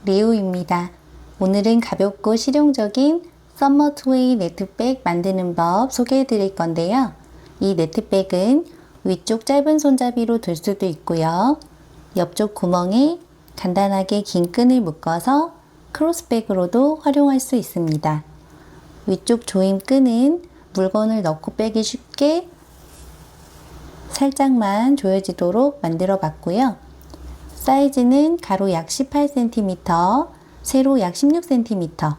리우입니다. 오늘은 가볍고 실용적인 썸머 투웨이 네트백 만드는 법 소개해 드릴 건데요. 이 네트백은 위쪽 짧은 손잡이로 들 수도 있고요. 옆쪽 구멍에 간단하게 긴 끈을 묶어서 크로스백으로도 활용할 수 있습니다. 위쪽 조임 끈은 물건을 넣고 빼기 쉽게 살짝만 조여지도록 만들어 봤고요. 사이즈는 가로 약 18cm, 세로 약 16cm,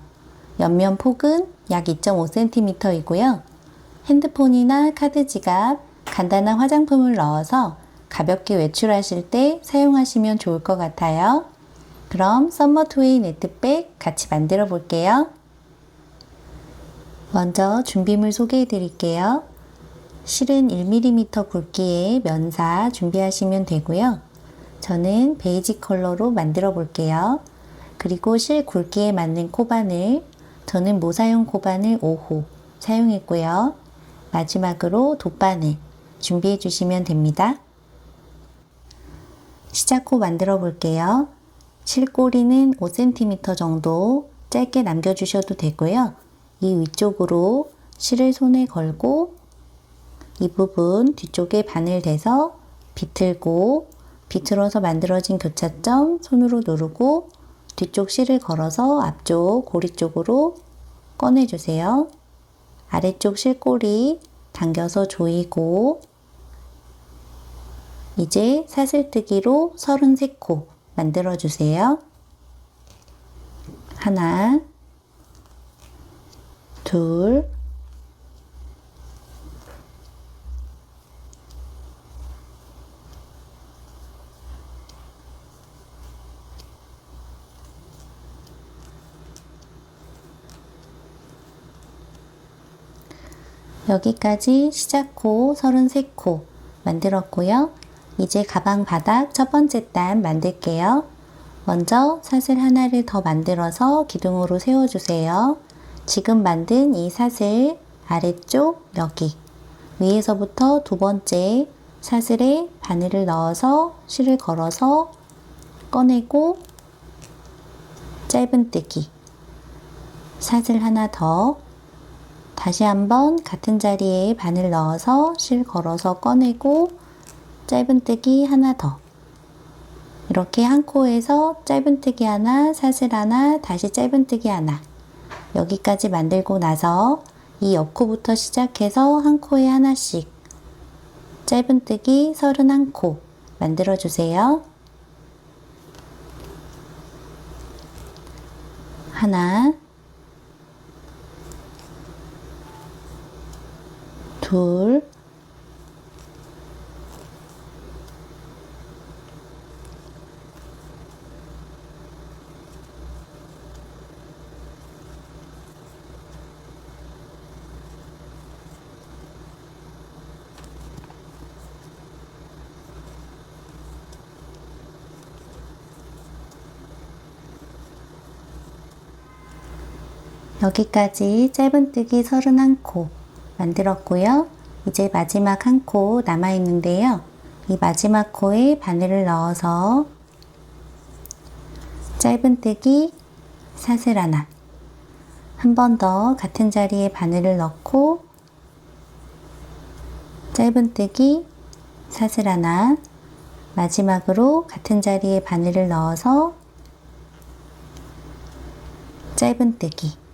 옆면 폭은 약 2.5cm이고요. 핸드폰이나 카드 지갑, 간단한 화장품을 넣어서 가볍게 외출하실 때 사용하시면 좋을 것 같아요. 그럼 썸머 투웨이 네트백 같이 만들어 볼게요. 먼저 준비물 소개해 드릴게요. 실은 1mm 굵기의 면사 준비하시면 되고요. 저는 베이지 컬러로 만들어 볼게요. 그리고 실 굵기에 맞는 코바늘, 저는 모사용 코바늘 5호 사용했고요. 마지막으로 돗바늘 준비해 주시면 됩니다. 시작코 만들어 볼게요. 실꼬리는 5cm 정도 짧게 남겨주셔도 되고요. 이 위쪽으로 실을 손에 걸고 이 부분 뒤쪽에 바늘 대서 비틀어서 만들어진 교차점 손으로 누르고 뒤쪽 실을 걸어서 앞쪽 고리 쪽으로 꺼내주세요. 아래쪽 실꼬리 당겨서 조이고 이제 사슬뜨기로 33코 만들어주세요. 하나, 둘, 여기까지 시작코 33코 만들었고요. 이제 가방 바닥 첫 번째 단 만들게요. 먼저 사슬 하나를 더 만들어서 기둥으로 세워주세요. 지금 만든 이 사슬 아래쪽 여기 위에서부터 두 번째 사슬에 바늘을 넣어서 실을 걸어서 꺼내고 짧은뜨기 사슬 하나 더 다시 한번 같은 자리에 바늘 넣어서 실 걸어서 꺼내고 짧은뜨기 하나 더 이렇게 한 코에서 짧은뜨기 하나, 사슬 하나, 다시 짧은뜨기 하나 여기까지 만들고 나서 이 옆코부터 시작해서 한 코에 하나씩 짧은뜨기 31코 만들어주세요. 하나, 둘, 여기까지 짧은뜨기 31코 만들었고요. 이제 마지막 한 코 남아있는데요. 이 마지막 코에 바늘을 넣어서 짧은뜨기 사슬 하나 한 번 더 같은 자리에 바늘을 넣고 짧은뜨기 사슬 하나 마지막으로 같은 자리에 바늘을 넣어서 짧은뜨기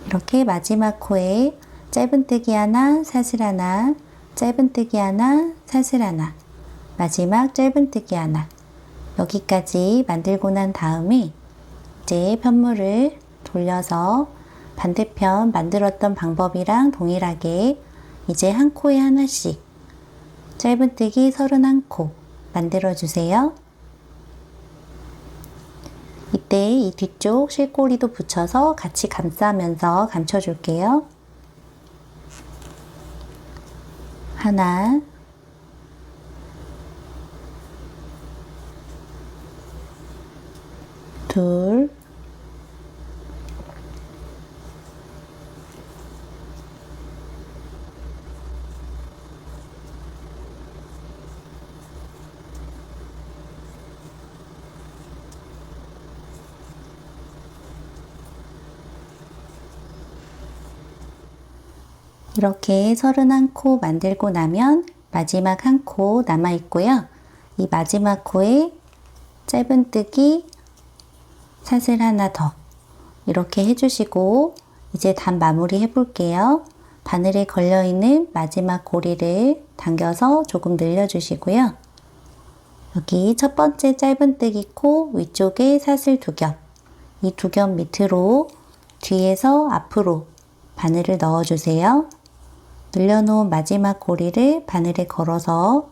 이렇게 마지막 코에 짧은뜨기 하나, 사슬 하나, 짧은뜨기 하나, 사슬 하나, 마지막 짧은뜨기 하나 여기까지 만들고 난 다음에 이제 편물을 돌려서 반대편 만들었던 방법이랑 동일하게 이제 한 코에 하나씩 짧은뜨기 31코 만들어주세요. 이때 이 뒤쪽 실꼬리도 붙여서 같이 감싸면서 감춰줄게요. 하나, 둘, 이렇게 31코 만들고 나면 마지막 한 코 남아 있고요. 이 마지막 코에 짧은뜨기 사슬 하나 더 이렇게 해주시고 이제 단 마무리 해볼게요. 바늘에 걸려있는 마지막 고리를 당겨서 조금 늘려주시고요. 여기 첫 번째 짧은뜨기 코 위쪽에 사슬 2겹, 이 2겹 밑으로 뒤에서 앞으로 바늘을 넣어주세요. 늘려놓은 마지막 고리를 바늘에 걸어서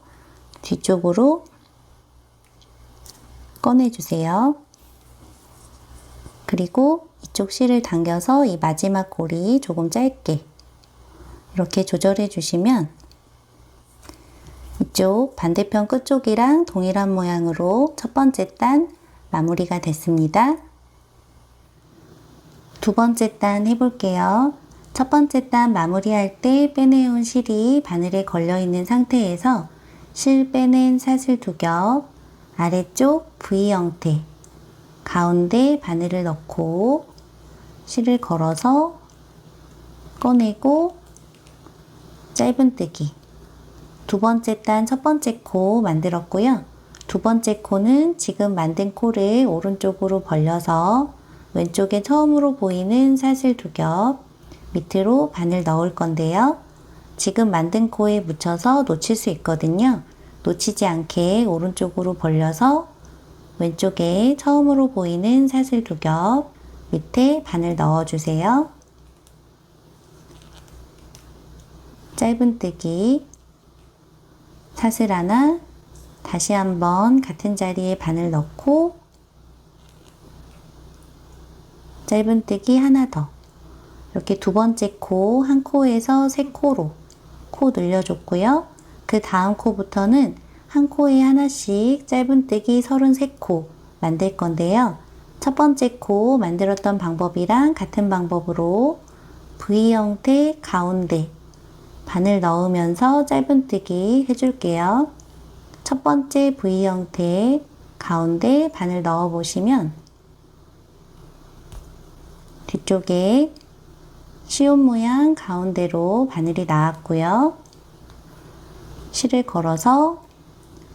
뒤쪽으로 꺼내주세요. 그리고 이쪽 실을 당겨서 이 마지막 고리 조금 짧게 이렇게 조절해 주시면 이쪽 반대편 끝쪽이랑 동일한 모양으로 첫 번째 단 마무리가 됐습니다. 두 번째 단 해볼게요. 첫 번째 단 마무리할 때 빼내온 실이 바늘에 걸려 있는 상태에서 실 빼낸 사슬 2겹, 아래쪽 V 형태, 가운데 바늘을 넣고 실을 걸어서 꺼내고 짧은뜨기. 두 번째 단 첫 번째 코 만들었고요. 두 번째 코는 지금 만든 코를 오른쪽으로 벌려서 왼쪽에 처음으로 보이는 사슬 2겹 밑으로 바늘 넣을 건데요. 지금 만든 코에 묻혀서 놓칠 수 있거든요. 놓치지 않게 오른쪽으로 벌려서 왼쪽에 처음으로 보이는 사슬 2겹 밑에 바늘 넣어주세요. 짧은뜨기 사슬 하나, 다시 한번 같은 자리에 바늘 넣고 짧은뜨기 하나 더. 이렇게 두 번째 코, 한 코에서 세 코로 코 늘려줬고요. 그 다음 코부터는 한 코에 하나씩 짧은뜨기 33코 만들 건데요. 첫 번째 코 만들었던 방법이랑 같은 방법으로 V 형태 가운데 바늘 넣으면서 짧은뜨기 해줄게요. 첫 번째 V 형태 가운데 바늘 넣어 보시면 뒤쪽에 시옷 모양 가운데로 바늘이 나왔고요. 실을 걸어서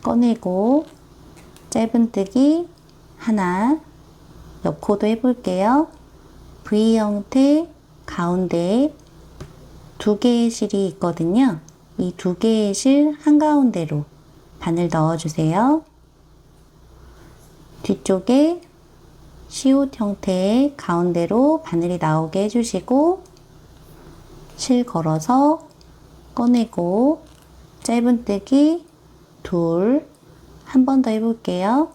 꺼내고 짧은뜨기 하나, 옆 코도 해볼게요. V 형태 가운데 두 개의 실이 있거든요. 이 두 개의 실 한가운데로 바늘 넣어주세요. 뒤쪽에 시옷 형태의 가운데로 바늘이 나오게 해주시고 실 걸어서 꺼내고 짧은뜨기 둘, 한 번 더 해볼게요.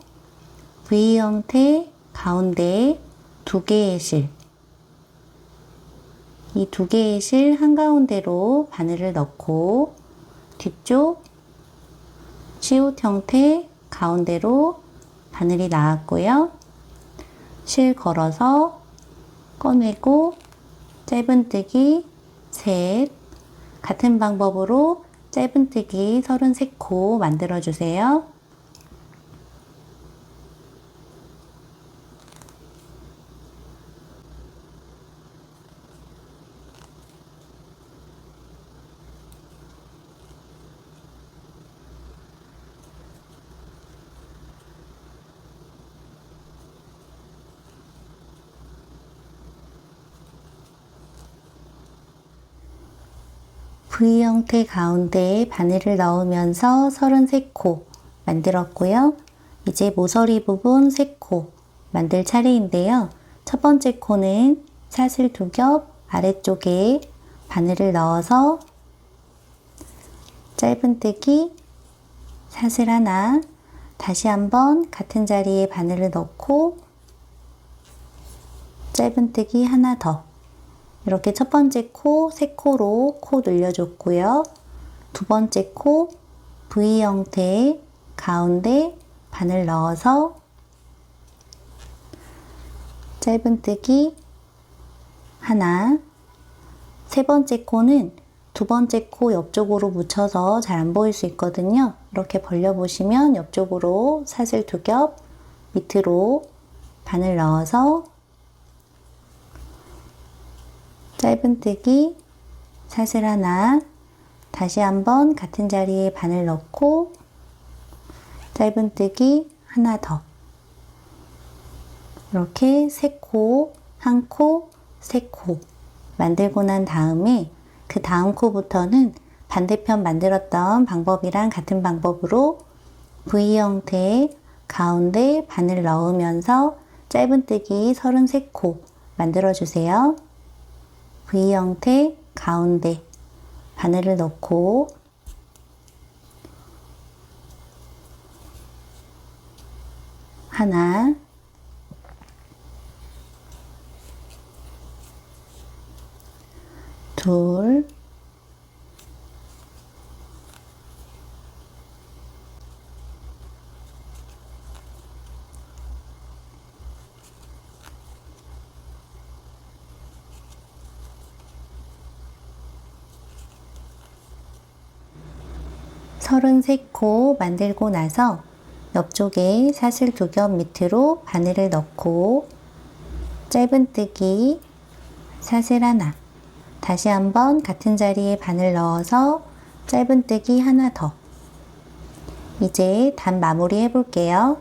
V 형태 가운데 두 개의 실, 이 두 개의 실 한가운데로 바늘을 넣고 뒤쪽 시옷 형태 가운데로 바늘이 나왔고요. 실 걸어서 꺼내고 짧은뜨기 셋, 같은 방법으로 짧은뜨기 33코 만들어주세요. V 형태 가운데에 바늘을 넣으면서 33코 만들었고요. 이제 모서리 부분 3코 만들 차례인데요. 첫 번째 코는 사슬 2겹 아래쪽에 바늘을 넣어서 짧은뜨기 사슬 하나, 다시 한번 같은 자리에 바늘을 넣고 짧은뜨기 하나 더. 이렇게 첫 번째 코 3코로 코 늘려줬고요. 두 번째 코 V 형태 가운데 바늘 넣어서 짧은뜨기 하나, 세 번째 코는 두 번째 코 옆쪽으로 묻혀서 잘 안 보일 수 있거든요. 이렇게 벌려보시면 옆쪽으로 사슬 2겹 밑으로 바늘 넣어서 짧은뜨기 사슬 하나, 다시 한번 같은 자리에 바늘 넣고 짧은뜨기 하나 더. 이렇게 3코, 1코, 3코 만들고 난 다음에 그 다음 코부터는 반대편 만들었던 방법이랑 같은 방법으로 V 형태 가운데 바늘 넣으면서 짧은뜨기 33코 만들어주세요. V 형태 가운데 바늘을 넣고 하나, 둘, 서른세 코 만들고 나서 옆쪽에 사슬 2겹 밑으로 바늘을 넣고 짧은뜨기 사슬 하나, 다시 한번 같은 자리에 바늘 넣어서 짧은뜨기 하나 더. 이제 단 마무리 해볼게요.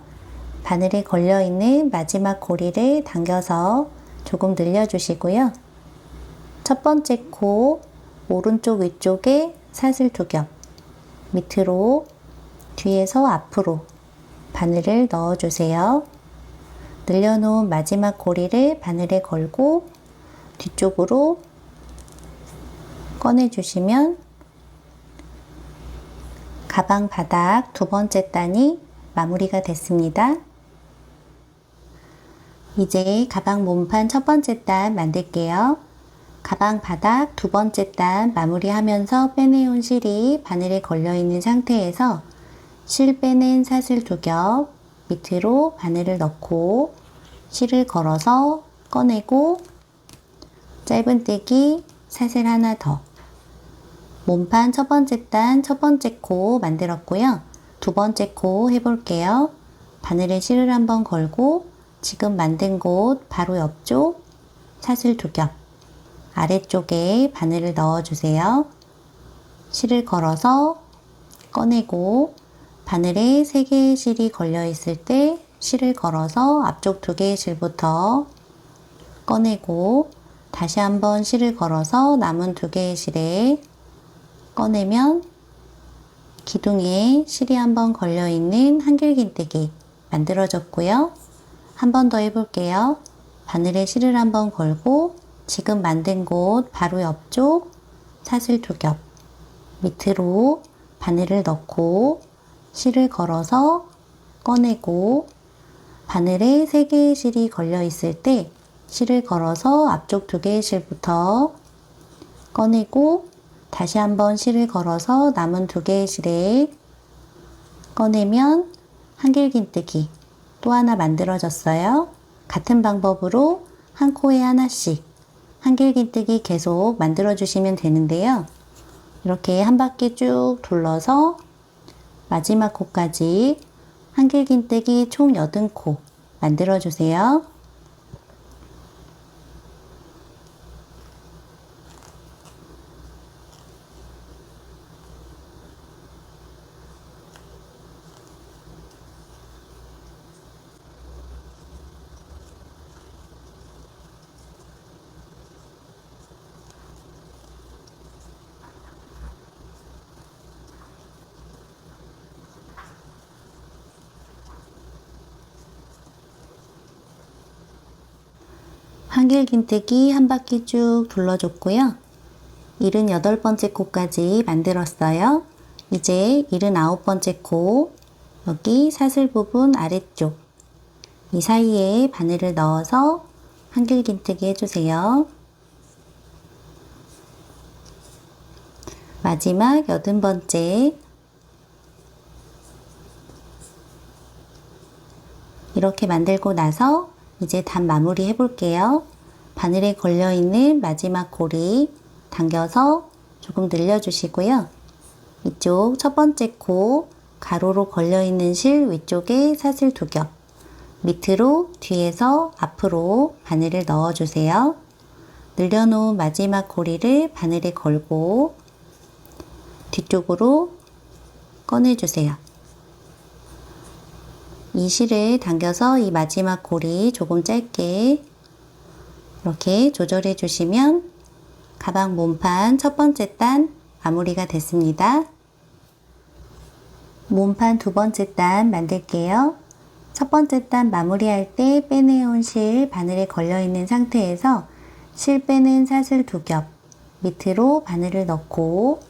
바늘에 걸려있는 마지막 고리를 당겨서 조금 늘려주시고요. 첫 번째 코 오른쪽 위쪽에 사슬 2겹, 밑으로 뒤에서 앞으로 바늘을 넣어주세요. 늘려놓은 마지막 고리를 바늘에 걸고 뒤쪽으로 꺼내주시면 가방 바닥 2번째 단이 마무리가 됐습니다. 이제 가방 몸판 1번째 단 만들게요. 가방 바닥 2번째 단 마무리하면서 빼내온 실이 바늘에 걸려있는 상태에서 실 빼낸 사슬 2겹 밑으로 바늘을 넣고 실을 걸어서 꺼내고 짧은뜨기 사슬 하나 더. 몸판 1번째 단 1번째 코 만들었고요. 2번째 코 해볼게요. 바늘에 실을 한번 걸고 지금 만든 곳 바로 옆쪽 사슬 2겹 아래쪽에 바늘을 넣어주세요. 실을 걸어서 꺼내고 바늘에 3개의 실이 걸려 있을 때 실을 걸어서 앞쪽 2개의 실부터 꺼내고 다시 한번 실을 걸어서 남은 2개의 실에 꺼내면 기둥에 실이 한번 걸려 있는 한길긴뜨기 만들어졌고요. 한 번 더 해볼게요. 바늘에 실을 한번 걸고 지금 만든 곳 바로 옆쪽 사슬 2겹 밑으로 바늘을 넣고 실을 걸어서 꺼내고 바늘에 3개의 실이 걸려 있을 때 실을 걸어서 앞쪽 2개의 실부터 꺼내고 다시 한번 실을 걸어서 남은 2개의 실에 꺼내면 한길긴뜨기 또 하나 만들어졌어요. 같은 방법으로 한 코에 하나씩 한길긴뜨기 계속 만들어 주시면 되는데요. 이렇게 한 바퀴 쭉 둘러서 마지막 코까지 한길긴뜨기 총 80코 만들어 주세요. 한길긴뜨기 한 바퀴 쭉 둘러줬고요. 78번째 코까지 만들었어요. 이제 79번째 코 여기 사슬 부분 아래쪽 이 사이에 바늘을 넣어서 한길긴뜨기 해주세요. 마지막 80번째 이렇게 만들고 나서 이제 단 마무리 해볼게요. 바늘에 걸려있는 마지막 고리 당겨서 조금 늘려주시고요. 이쪽 첫 번째 코 가로로 걸려있는 실 위쪽에 사슬 2겹 밑으로 뒤에서 앞으로 바늘을 넣어주세요. 늘려놓은 마지막 고리를 바늘에 걸고 뒤쪽으로 꺼내주세요. 이 실을 당겨서 이 마지막 고리 조금 짧게 이렇게 조절해 주시면 가방 몸판 첫 번째 단 마무리가 됐습니다. 몸판 두 번째 단 만들게요. 첫 번째 단 마무리할 때 빼내온 실 바늘에 걸려 있는 상태에서 실 빼는 사슬 두 겹 밑으로 바늘을 넣고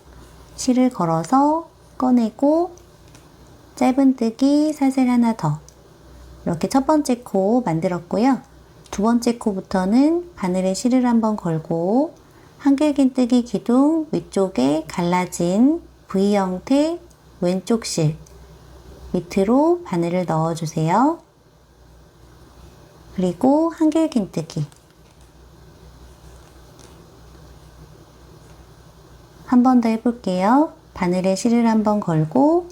실을 걸어서 꺼내고 짧은뜨기 사슬 하나 더 이렇게 첫 번째 코 만들었고요. 두 번째 코부터는 바늘에 실을 한번 걸고 한길긴뜨기 기둥 위쪽에 갈라진 V 형태 왼쪽 실 밑으로 바늘을 넣어주세요. 그리고 한길긴뜨기 한 번 더 해볼게요. 바늘에 실을 한번 걸고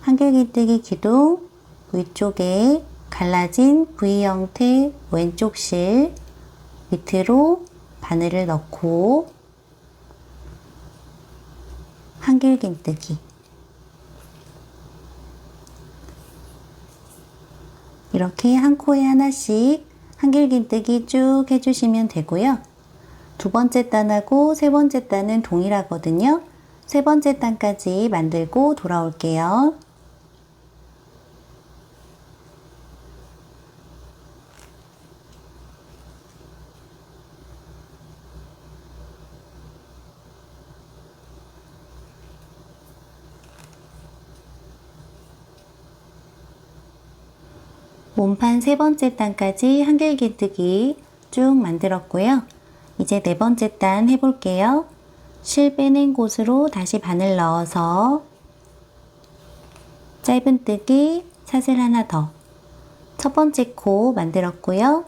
한길긴뜨기 기둥 위쪽에 갈라진 V 형태 왼쪽 실 밑으로 바늘을 넣고 한길긴뜨기 이렇게 한 코에 하나씩 한길긴뜨기 쭉 해주시면 되고요. 두 번째 단하고 세 번째 단은 동일하거든요. 세 번째 단까지 만들고 돌아올게요. 몸판 세 번째 단까지 한길긴뜨기 쭉 만들었고요. 이제 네 번째 단 해볼게요. 실 빼낸 곳으로 다시 바늘 넣어서 짧은뜨기 사슬 하나 더 첫 번째 코 만들었고요.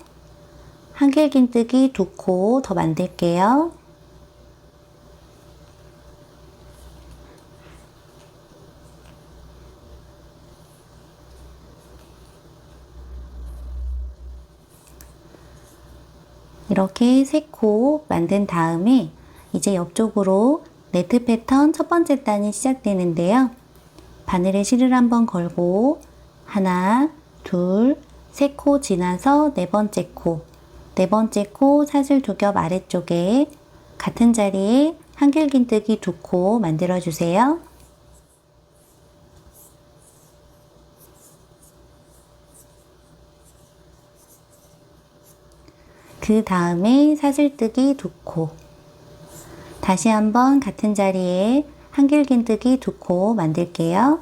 한길긴뜨기 두 코 더 만들게요. 이렇게 세 코 만든 다음에 이제 옆쪽으로 네트 패턴 첫 번째 단이 시작되는데요. 바늘에 실을 한번 걸고 하나, 둘, 세 코 지나서 네 번째 코 사슬 두 겹 아래쪽에 같은 자리에 한길긴뜨기 두 코 만들어 주세요. 그 다음에 사슬뜨기 두 코 다시 한번 같은 자리에 한길긴뜨기 두 코 만들게요.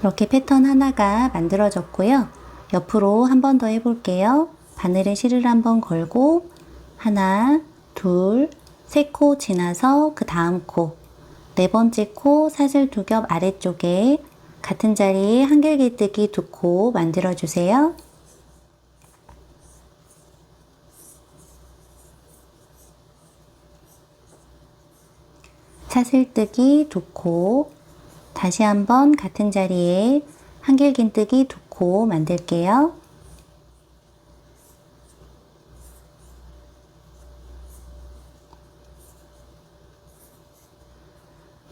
이렇게 패턴 하나가 만들어졌고요. 옆으로 한 번 더 해볼게요. 바늘에 실을 한번 걸고 하나, 둘, 세 코 지나서 그 다음 코 네 번째 코 사슬 두 겹 아래쪽에 같은 자리에 한길긴뜨기 두 코 만들어 주세요. 사슬뜨기 두 코 다시 한번 같은 자리에 한길긴뜨기 두 코 만들게요.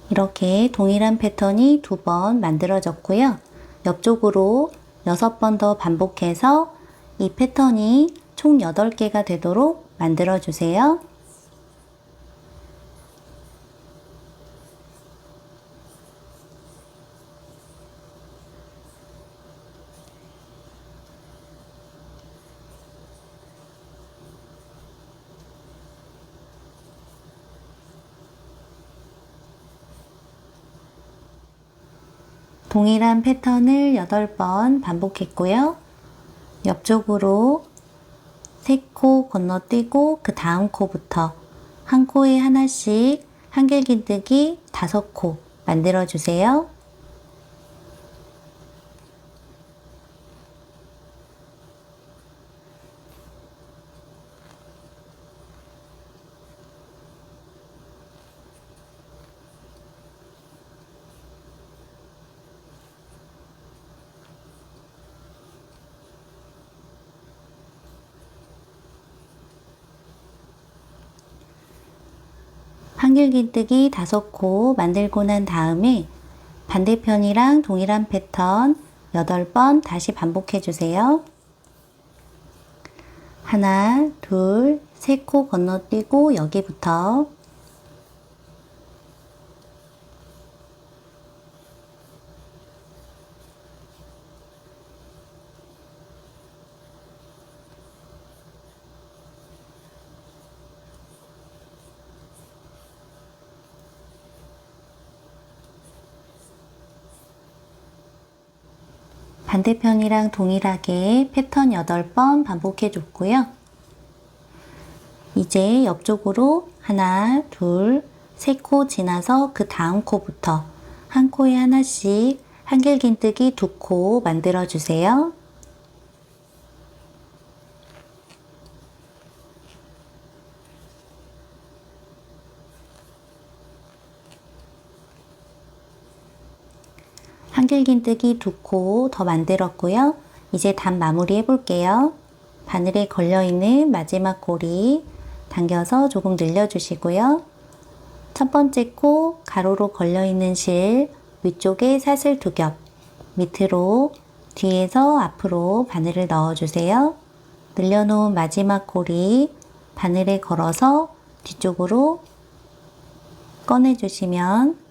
이렇게 동일한 패턴이 두 번 만들어졌고요. 옆쪽으로 6번 더 반복해서 이 패턴이 총 8개가 되도록 만들어 주세요. 동일한 패턴을 8번 반복했고요. 옆쪽으로 3코 건너뛰고 그 다음 코부터 한 코에 하나씩 한길긴뜨기 5코 만들어 주세요. 한길긴뜨기 5코 만들고 난 다음에 반대편이랑 동일한 패턴 8번 다시 반복해 주세요. 하나, 둘, 3코 건너뛰고 여기부터 반대편이랑 동일하게 패턴 8번 반복해 줬고요. 이제 옆쪽으로 하나, 둘, 3코 지나서 그 다음 코부터 한 코에 하나씩 한길긴뜨기 2코 만들어 주세요. 한길긴뜨기 2코 더 만들었고요. 이제 단 마무리 해볼게요. 바늘에 걸려있는 마지막 고리 당겨서 조금 늘려주시고요. 첫 번째 코 가로로 걸려있는 실 위쪽에 사슬 2겹, 밑으로 뒤에서 앞으로 바늘을 넣어주세요. 늘려놓은 마지막 고리 바늘에 걸어서 뒤쪽으로 꺼내주시면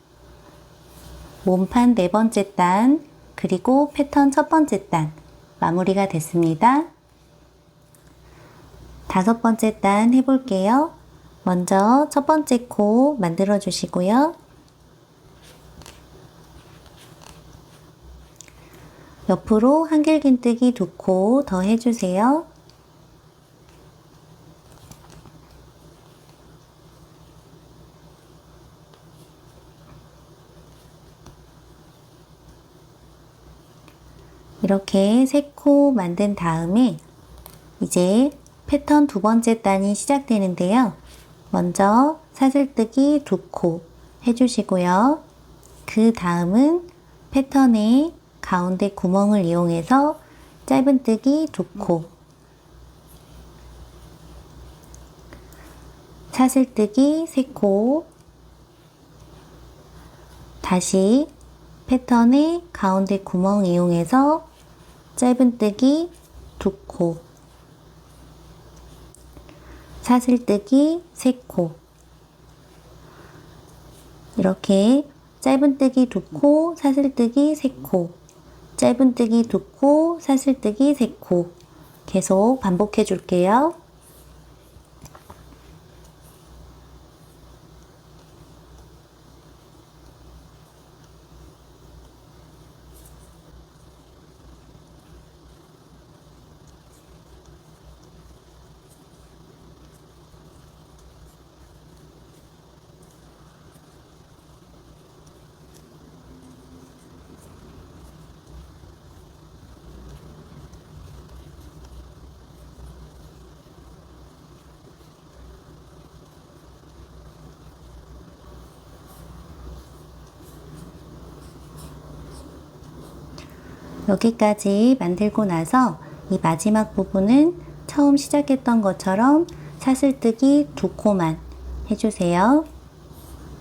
몸판 4번째 단 그리고 패턴 첫 번째 단 마무리가 됐습니다. 5번째 단 해볼게요. 먼저 첫 번째 코 만들어 주시고요. 옆으로 한길긴뜨기 2코 더 해주세요. 이렇게 3코 만든 다음에 이제 패턴 2번째 단이 시작되는데요. 먼저 사슬뜨기 2코 해주시고요. 그 다음은 패턴의 가운데 구멍을 이용해서 짧은뜨기 2코, 사슬뜨기 3코, 다시 패턴의 가운데 구멍 이용해서 짧은뜨기 2코, 사슬뜨기 3코, 이렇게 짧은뜨기 2코, 사슬뜨기 3코, 짧은뜨기 2코, 사슬뜨기 3코 계속 반복해 줄게요. 여기까지 만들고 나서 이 마지막 부분은 처음 시작했던 것처럼 사슬뜨기 2코만 해주세요.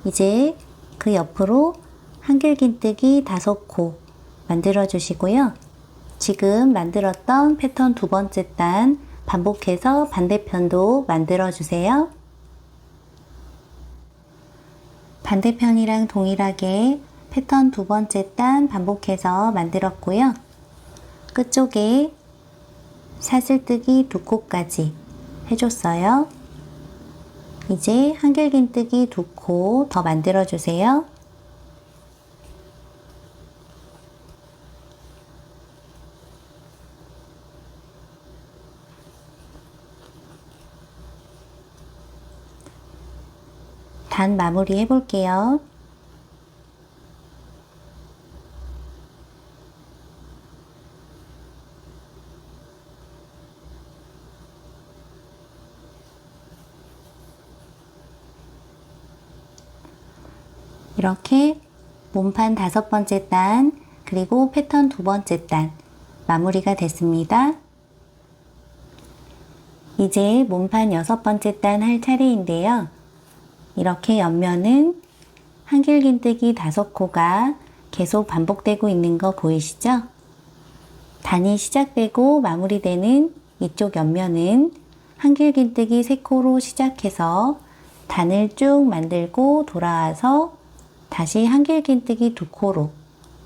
이제 그 옆으로 한길긴뜨기 5코 만들어 주시고요. 지금 만들었던 패턴 2번째 단 반복해서 반대편도 만들어 주세요. 반대편이랑 동일하게 패턴 2번째 단 반복해서 만들었고요. 끝쪽에 사슬뜨기 2코까지 해줬어요. 이제 한길긴뜨기 2코 더 만들어 주세요. 단 마무리 해볼게요. 이렇게 몸판 5번째 단 그리고 패턴 2번째 단 마무리가 됐습니다. 이제 몸판 6번째 단 할 차례인데요. 이렇게 옆면은 한길긴뜨기 5코가 계속 반복되고 있는 거 보이시죠? 단이 시작되고 마무리되는 이쪽 옆면은 한길긴뜨기 3코로 시작해서 단을 쭉 만들고 돌아와서 다시 한길긴뜨기 2코로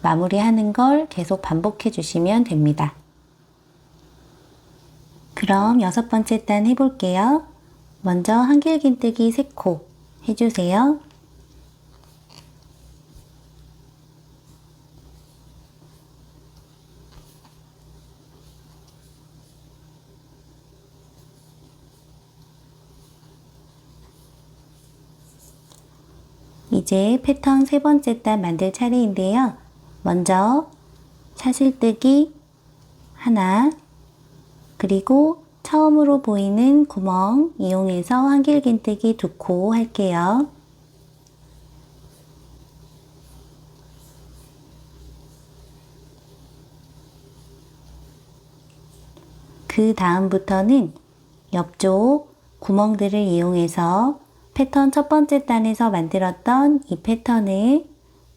마무리하는 걸 계속 반복해 주시면 됩니다. 그럼 6번째 단 해볼게요. 먼저 한길긴뜨기 3코 해주세요. 이제 패턴 3번째 단 만들 차례인데요. 먼저 사슬뜨기 하나, 그리고 처음으로 보이는 구멍 이용해서 한길긴뜨기 2코 할게요. 그 다음부터는 옆쪽 구멍들을 이용해서 패턴 첫 번째 단에서 만들었던 이 패턴을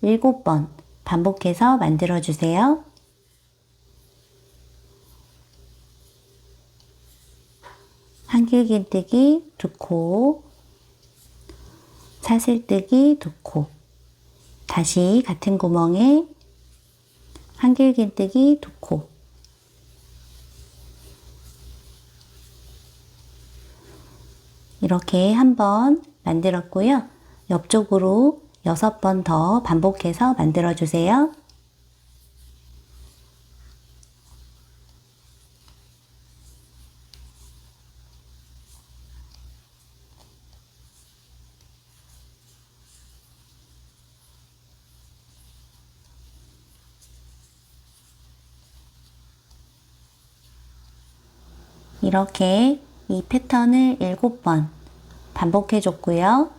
7번 반복해서 만들어 주세요. 한길긴뜨기 2코, 사슬뜨기 2코, 다시 같은 구멍에 한길긴뜨기 2코, 이렇게 한번 만들었고요. 옆쪽으로 6번 더 반복해서 만들어 주세요. 이렇게 이 패턴을 7번 반복해 줬고요.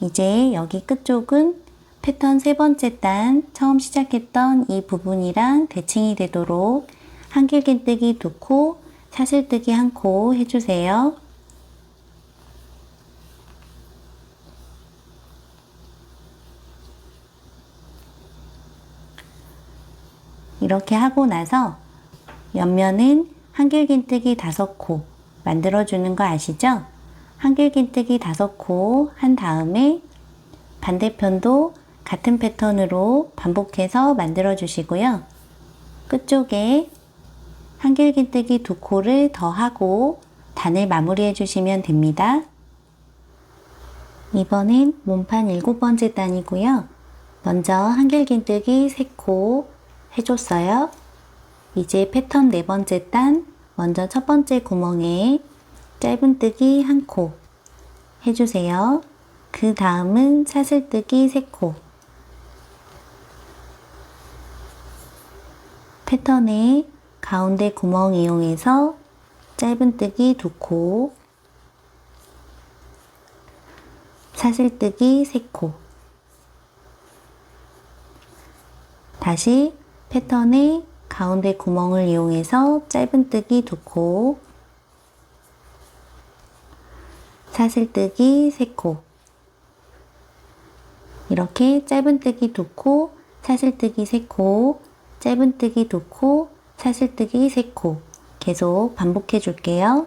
이제 여기 끝쪽은 패턴 3번째 단 처음 시작했던 이 부분이랑 대칭이 되도록 한길긴뜨기 2코, 사슬뜨기 1코 해주세요. 이렇게 하고 나서 옆면은 한길긴뜨기 5코 만들어주는 거 아시죠? 한길긴뜨기 5코 한 다음에 반대편도 같은 패턴으로 반복해서 만들어 주시고요. 끝쪽에 한길긴뜨기 2코를 더 하고 단을 마무리해 주시면 됩니다. 이번엔 몸판 7번째 단이고요. 먼저 한길긴뜨기 3코 해줬어요. 이제 패턴 4번째 단 먼저 첫 번째 구멍에 짧은뜨기 1코 해주세요. 그 다음은 사슬뜨기 3코, 패턴의 가운데 구멍 이용해서 짧은뜨기 2코, 사슬뜨기 3코, 다시 패턴의 가운데 구멍을 이용해서 짧은뜨기 2코, 사슬뜨기 3코, 이렇게 짧은뜨기 2코, 사슬뜨기 3코, 짧은뜨기 2코, 사슬뜨기 3코 계속 반복해 줄게요.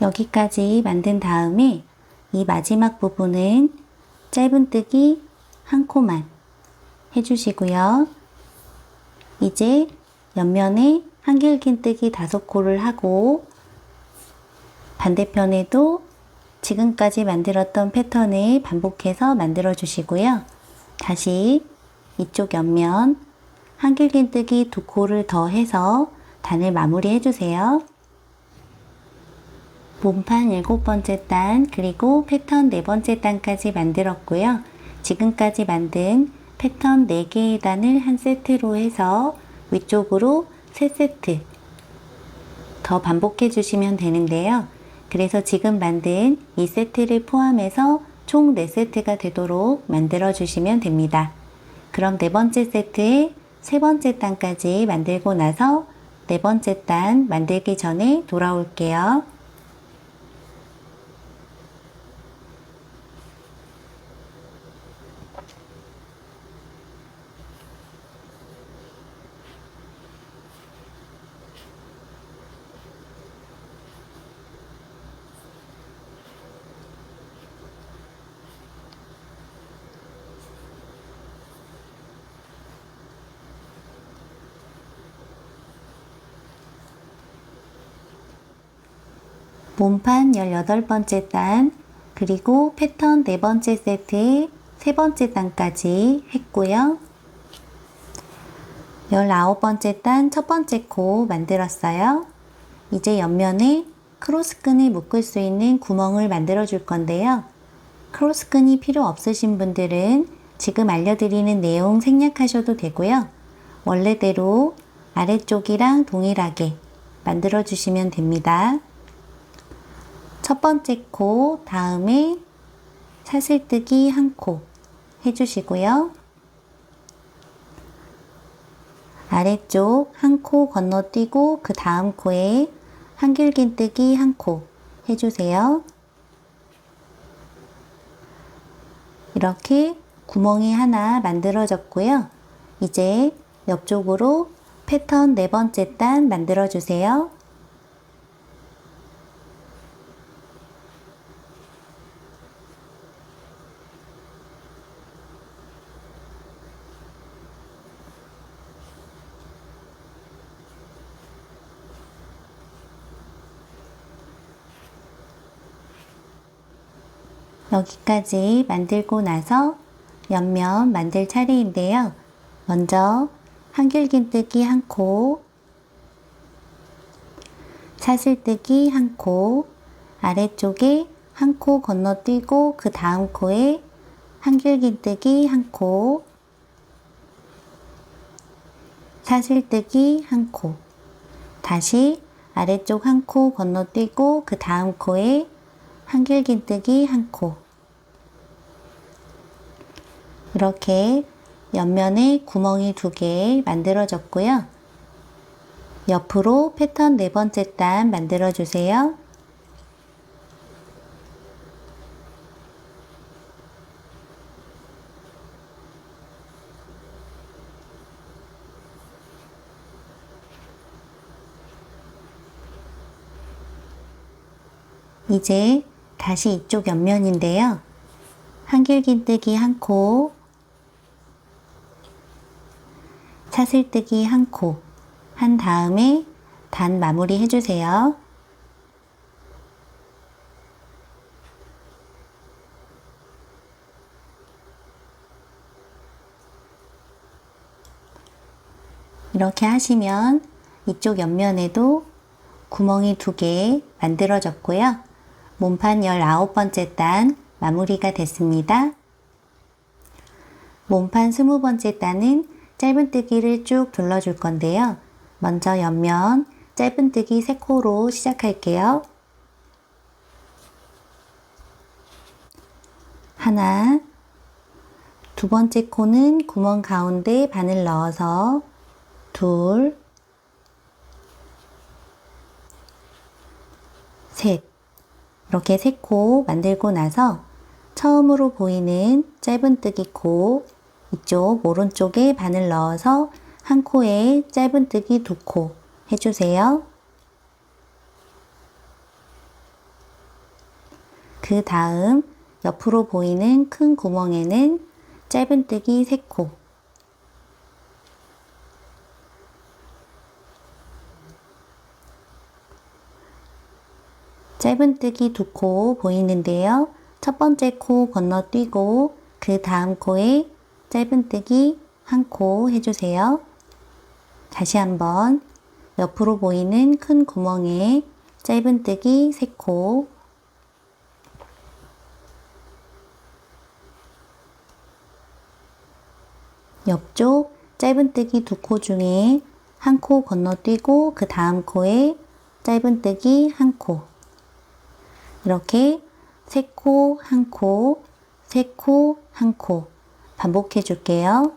여기까지 만든 다음에 이 마지막 부분은 짧은뜨기 1코만 해주시고요. 이제 옆면에 한길긴뜨기 5코를 하고 반대편에도 지금까지 만들었던 패턴을 반복해서 만들어 주시고요. 다시 이쪽 옆면 한길긴뜨기 두 코를 더 해서 단을 마무리 해주세요. 몸판 7번째 단 그리고 패턴 4번째 단까지 만들었고요. 지금까지 만든 패턴 4개의 단을 한 세트로 해서 위쪽으로 3세트 더 반복해 주시면 되는데요. 그래서 지금 만든 이 세트를 포함해서 총 4세트가 되도록 만들어 주시면 됩니다. 그럼 4번째 세트의 3번째 단까지 만들고 나서 4번째 단 만들기 전에 돌아올게요. 몸판 18번째 단 그리고 패턴 4번째 세트의 3번째 단까지 했고요. 19번째 단 첫 번째 코 만들었어요. 이제 옆면에 크로스끈을 묶을 수 있는 구멍을 만들어 줄 건데요. 크로스끈이 필요 없으신 분들은 지금 알려드리는 내용 생략하셔도 되고요. 원래대로 아래쪽이랑 동일하게 만들어 주시면 됩니다. 첫 번째 코 다음에 사슬뜨기 한 코 해주시고요. 아래쪽 한 코 건너뛰고 그 다음 코에 한길긴뜨기 한 코 해주세요. 이렇게 구멍이 하나 만들어졌고요. 이제 옆쪽으로 패턴 4번째 단 만들어주세요. 여기까지 만들고 나서 옆면 만들 차례인데요. 먼저 한길긴뜨기 한 코, 사슬뜨기 한 코, 아래쪽에 한 코 건너뛰고 그 다음 코에 한길긴뜨기 한 코, 사슬뜨기 한 코, 다시 아래쪽 한 코 건너뛰고 그 다음 코에 한길긴뜨기 한 코. 이렇게 옆면에 구멍이 2개 만들어졌고요. 옆으로 패턴 4번째 단 만들어 주세요. 이제 다시 이쪽 옆면인데요. 한길긴뜨기 한 코, 사슬뜨기 한 코 한 다음에 단 마무리 해주세요. 이렇게 하시면 이쪽 옆면에도 구멍이 2개 만들어졌고요. 몸판 19번째 단 마무리가 됐습니다. 몸판 20번째 단은 짧은뜨기를 쭉 둘러줄 건데요. 먼저 옆면 짧은뜨기 3코로 시작할게요. 하나, 두 번째 코는 구멍 가운데 바늘 넣어서 둘, 셋, 이렇게 3코 만들고 나서 처음으로 보이는 짧은뜨기 코 이쪽 오른쪽에 바늘 넣어서 한 코에 짧은뜨기 2코 해주세요. 그 다음 옆으로 보이는 큰 구멍에는 짧은뜨기 3코, 짧은뜨기 2코 보이는데요. 첫 번째 코 건너뛰고 그 다음 코에 짧은뜨기 한 코 해주세요. 다시 한번 옆으로 보이는 큰 구멍에 짧은뜨기 3코, 옆쪽 짧은뜨기 2코 중에 한 코 건너뛰고 그 다음 코에 짧은뜨기 1코, 이렇게 3코, 1코, 3코, 1코 반복해 줄게요.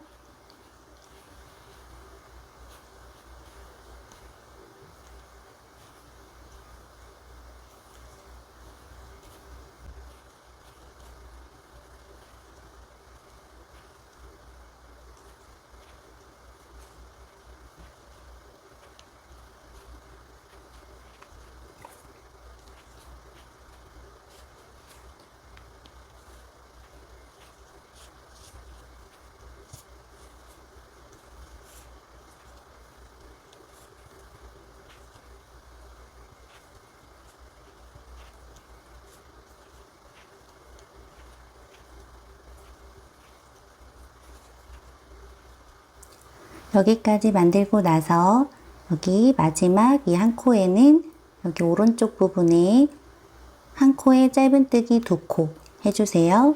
여기까지 만들고 나서 여기 마지막 이 한 코에는 여기 오른쪽 부분에 한 코에 짧은뜨기 2코 해주세요.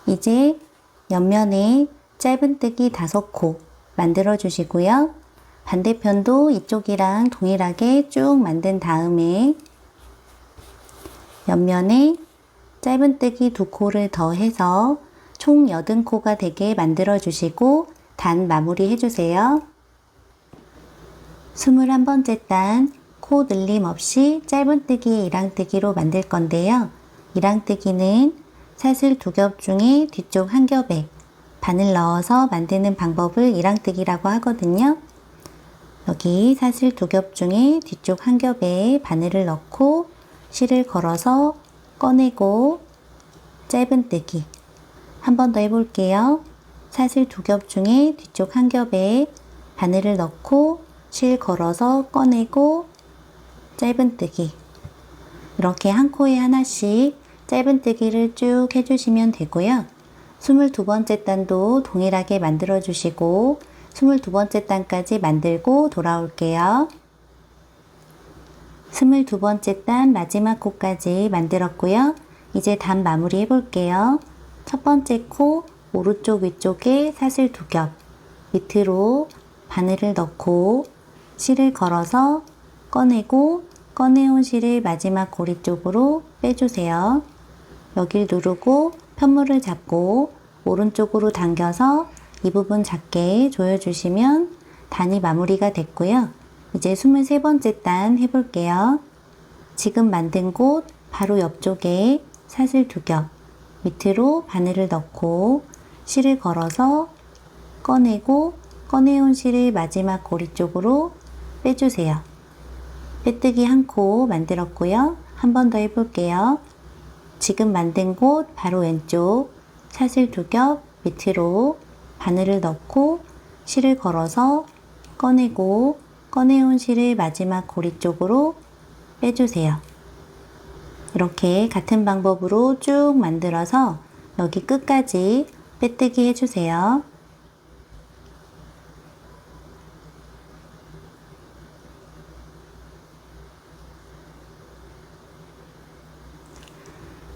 이제 옆면에 짧은뜨기 5코 만들어 주시고요. 반대편도 이쪽이랑 동일하게 쭉 만든 다음에 옆면에 짧은뜨기 2코를 더해서 총 80코가 되게 만들어 주시고 단 마무리 해주세요. 21번째 단 코 늘림 없이 짧은뜨기 1랑뜨기로 만들 건데요. 1랑뜨기는 사슬 2겹 중에 뒤쪽 1겹에 바늘 넣어서 만드는 방법을 1랑뜨기라고 하거든요. 여기 사슬 2겹 중에 뒤쪽 1겹에 바늘을 넣고 실을 걸어서 꺼내고 짧은뜨기 한 번 더 해볼게요. 사슬 2겹 중에 뒤쪽 1겹에 바늘을 넣고 실 걸어서 꺼내고 짧은뜨기, 이렇게 한 코에 하나씩 짧은뜨기를 쭉 해주시면 되고요. 22번째 단도 동일하게 만들어 주시고 22번째 단까지 만들고 돌아올게요. 22번째 단 마지막 코까지 만들었고요. 이제 단 마무리 해볼게요. 첫 번째 코 오른쪽 위쪽에 사슬 2겹 밑으로 바늘을 넣고 실을 걸어서 꺼내고 꺼내온 실을 마지막 고리 쪽으로 빼주세요. 여길 누르고 편물을 잡고 오른쪽으로 당겨서 이 부분 작게 조여주시면 단이 마무리가 됐고요. 이제 23번째 단 해볼게요. 지금 만든 곳 바로 옆쪽에 사슬 2겹 밑으로 바늘을 넣고 실을 걸어서 꺼내고 꺼내온 실을 마지막 고리 쪽으로 빼주세요. 빼뜨기 1코 만들었고요. 한 번 더 해볼게요. 지금 만든 곳 바로 왼쪽 사슬 2겹 밑으로 바늘을 넣고 실을 걸어서 꺼내고 꺼내온 실을 마지막 고리 쪽으로 빼주세요. 이렇게 같은 방법으로 쭉 만들어서 여기 끝까지 빼뜨기 해주세요.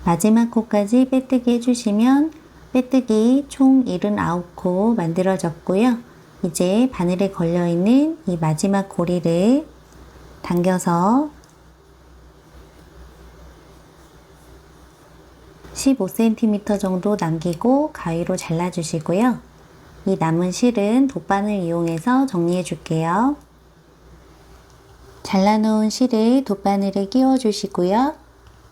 마지막 코까지 빼뜨기 해주시면 빼뜨기 총 79코 만들어졌고요. 이제 바늘에 걸려있는 이 마지막 고리를 당겨서 15cm 정도 남기고 가위로 잘라주시고요. 이 남은 실은 돗바늘 이용해서 정리해 줄게요. 잘라놓은 실을 돗바늘에 끼워 주시고요.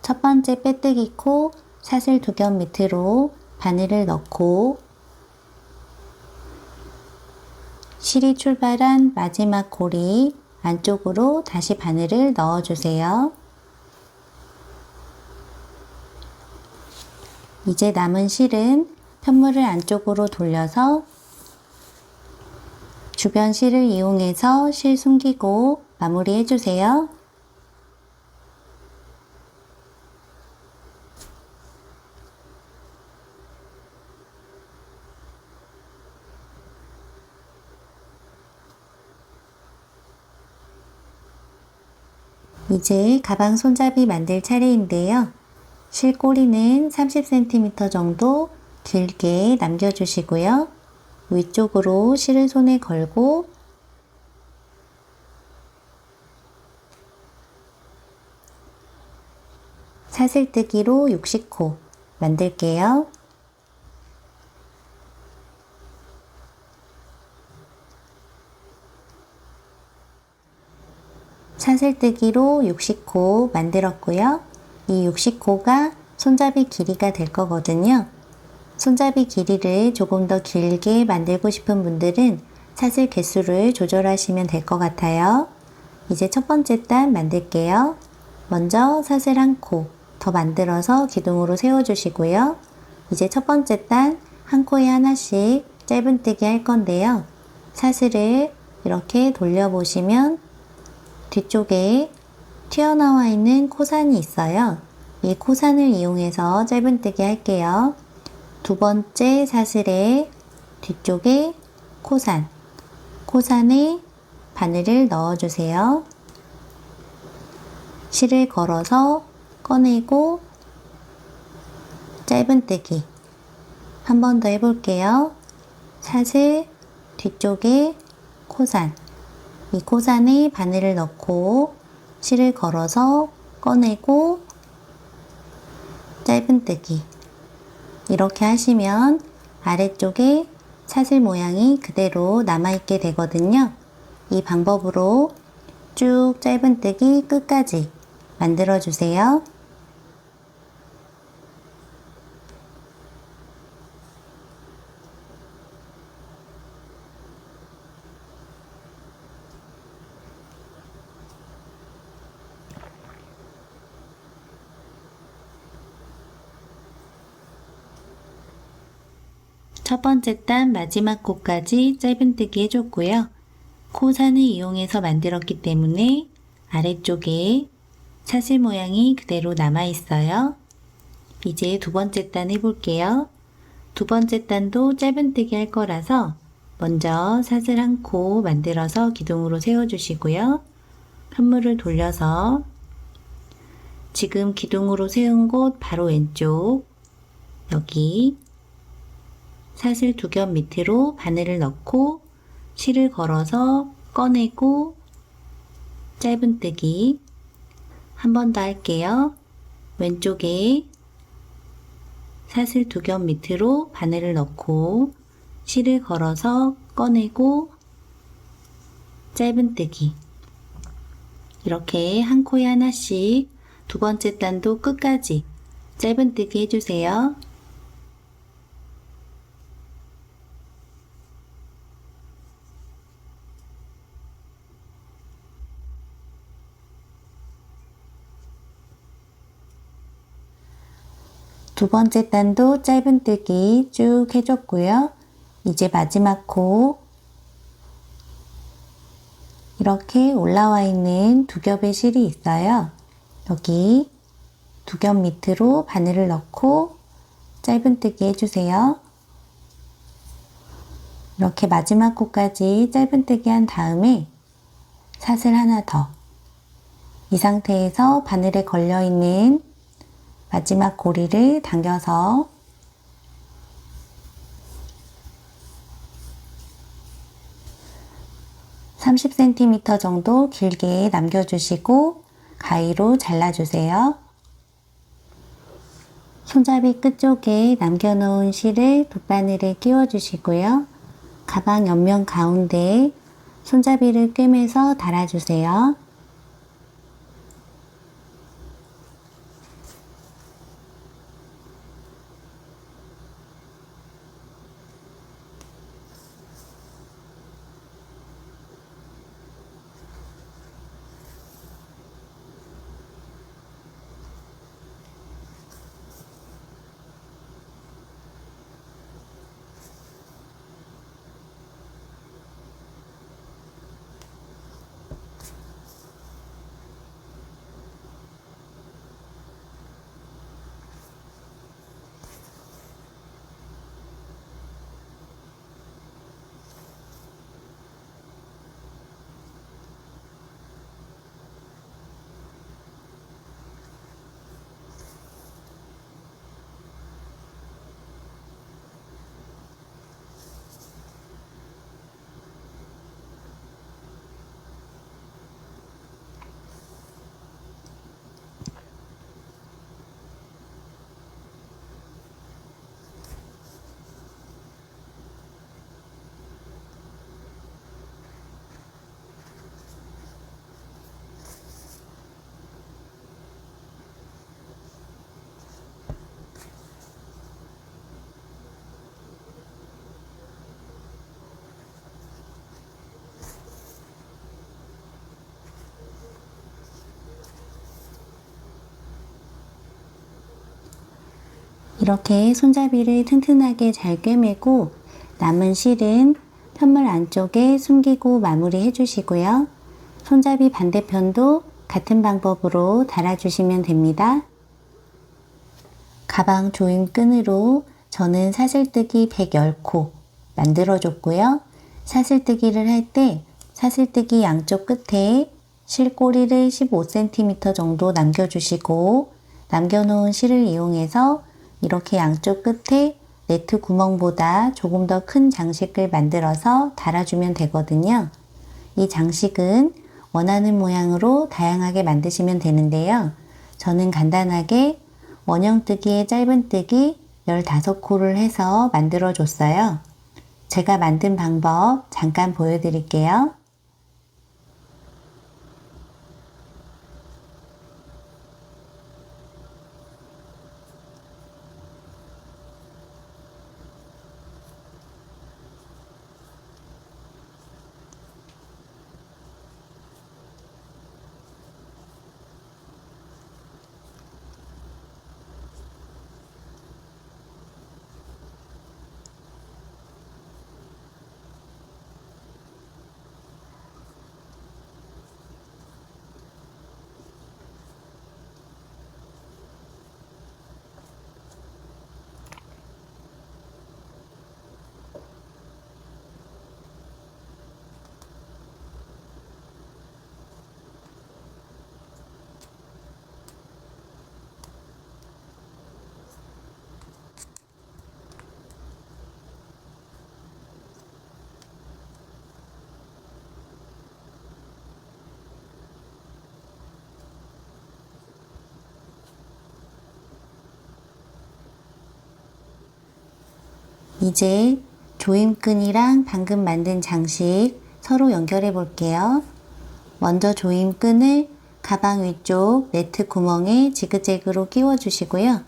첫 번째 빼뜨기 코 사슬 2겹 밑으로 바늘을 넣고 실이 출발한 마지막 고리 안쪽으로 다시 바늘을 넣어주세요. 이제 남은 실은 편물을 안쪽으로 돌려서 주변 실을 이용해서 실 숨기고 마무리 해주세요. 이제 가방 손잡이 만들 차례인데요. 실꼬리는 30cm 정도 길게 남겨주시고요. 위쪽으로 실을 손에 걸고 사슬뜨기로 60코 만들게요. 사슬뜨기로 60코 만들었고요. 이 60코가 손잡이 길이가 될 거거든요. 손잡이 길이를 조금 더 길게 만들고 싶은 분들은 사슬 개수를 조절하시면 될 것 같아요. 이제 첫 번째 단 만들게요. 먼저 사슬 한 코 더 만들어서 기둥으로 세워주시고요. 이제 첫 번째 단 한 코에 하나씩 짧은뜨기 할 건데요. 사슬을 이렇게 돌려보시면 뒤쪽에 튀어나와 있는 코산이 있어요. 이 코산을 이용해서 짧은뜨기 할게요. 두 번째 사슬의 뒤쪽에 코산에 바늘을 넣어주세요. 실을 걸어서 꺼내고 짧은뜨기 한 번 더 해볼게요. 사슬 뒤쪽에 코산, 이 코산에 바늘을 넣고 실을 걸어서 꺼내고 짧은뜨기 이렇게 하시면 아래쪽에 사슬 모양이 그대로 남아있게 되거든요. 이 방법으로 쭉 짧은뜨기 끝까지 만들어주세요. 첫 번째 단 마지막 코까지 짧은뜨기 해줬고요. 코산을 이용해서 만들었기 때문에 아래쪽에 사슬 모양이 그대로 남아있어요. 이제 두 번째 단 해볼게요. 두 번째 단도 짧은뜨기 할 거라서 먼저 사슬 한 코 만들어서 기둥으로 세워주시고요. 현물을 돌려서 지금 기둥으로 세운 곳 바로 왼쪽 여기 사슬 두 겹 밑으로 바늘을 넣고 실을 걸어서 꺼내고 짧은뜨기 한 번 더 할게요. 왼쪽에 사슬 두 겹 밑으로 바늘을 넣고 실을 걸어서 꺼내고 짧은뜨기 이렇게 한 코에 하나씩 두 번째 단도 끝까지 짧은뜨기 해주세요. 두 번째 단도 짧은뜨기 쭉 해줬고요. 이제 마지막 코 이렇게 올라와 있는 두 겹의 실이 있어요. 여기 두 겹 밑으로 바늘을 넣고 짧은뜨기 해주세요. 이렇게 마지막 코까지 짧은뜨기 한 다음에 사슬 하나 더 이 상태에서 바늘에 걸려있는 마지막 고리를 당겨서 (30cm) 정도 길게 남겨주시고 가위로 잘라주세요. 손잡이 끝쪽에 남겨놓은 실을 돗바늘에 끼워주시고요. 가방 옆면 가운데에 손잡이를 꿰매서 달아주세요. 이렇게 손잡이를 튼튼하게 잘 꿰매고 남은 실은 편물 안쪽에 숨기고 마무리 해주시고요. 손잡이 반대편도 같은 방법으로 달아주시면 됩니다. 가방 조임끈으로 저는 사슬뜨기 110코 만들어줬고요. 사슬뜨기를 할 때 사슬뜨기 양쪽 끝에 실꼬리를 15cm 정도 남겨주시고 남겨놓은 실을 이용해서 이렇게 양쪽 끝에 네트 구멍보다 조금 더 큰 장식을 만들어서 달아주면 되거든요. 이 장식은 원하는 모양으로 다양하게 만드시면 되는데요. 저는 간단하게 원형뜨기에 짧은뜨기 15코를 해서 만들어 줬어요. 제가 만든 방법 잠깐 보여드릴게요. 이제 조임끈이랑 방금 만든 장식 서로 연결해 볼게요. 먼저 조임끈을 가방 위쪽 네트 구멍에 지그재그로 끼워 주시고요.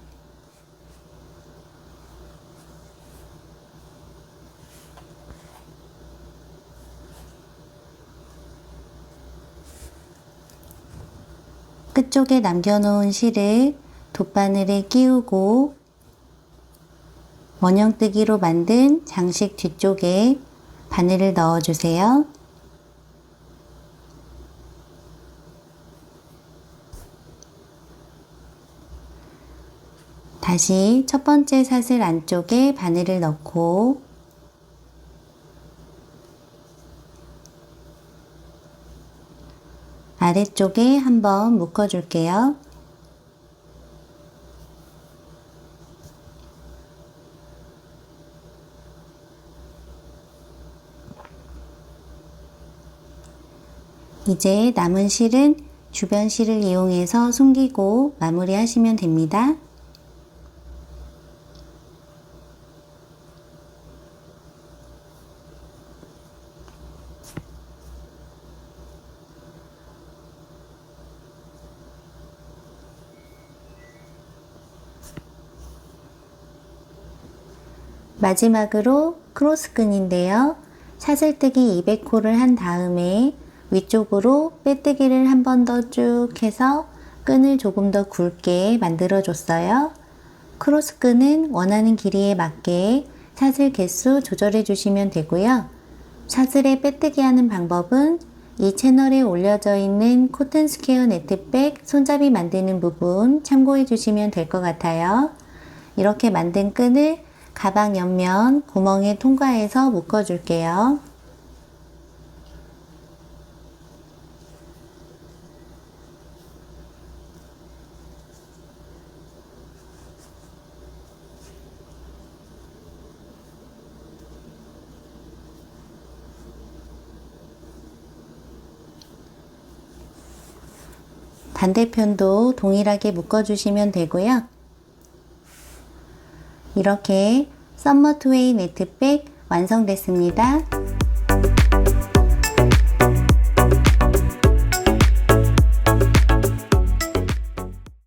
끝쪽에 남겨놓은 실을 돗바늘에 끼우고 원형뜨기로 만든 장식 뒤쪽에 바늘을 넣어주세요. 다시 첫 번째 사슬 안쪽에 바늘을 넣고 아래쪽에 한번 묶어줄게요. 이제 남은 실은 주변 실을 이용해서 숨기고 마무리하시면 됩니다. 마지막으로 크로스끈인데요. 사슬뜨기 200코를 한 다음에 위쪽으로 빼뜨기를 한 번 더 쭉 해서 끈을 조금 더 굵게 만들어 줬어요. 크로스끈은 원하는 길이에 맞게 사슬 개수 조절해 주시면 되고요. 사슬에 빼뜨기 하는 방법은 이 채널에 올려져 있는 코튼 스퀘어 네트백 손잡이 만드는 부분 참고해 주시면 될 것 같아요. 이렇게 만든 끈을 가방 옆면 구멍에 통과해서 묶어 줄게요. 반대편도 동일하게 묶어주시면 되고요. 이렇게 썸머 투웨이 네트백 완성됐습니다.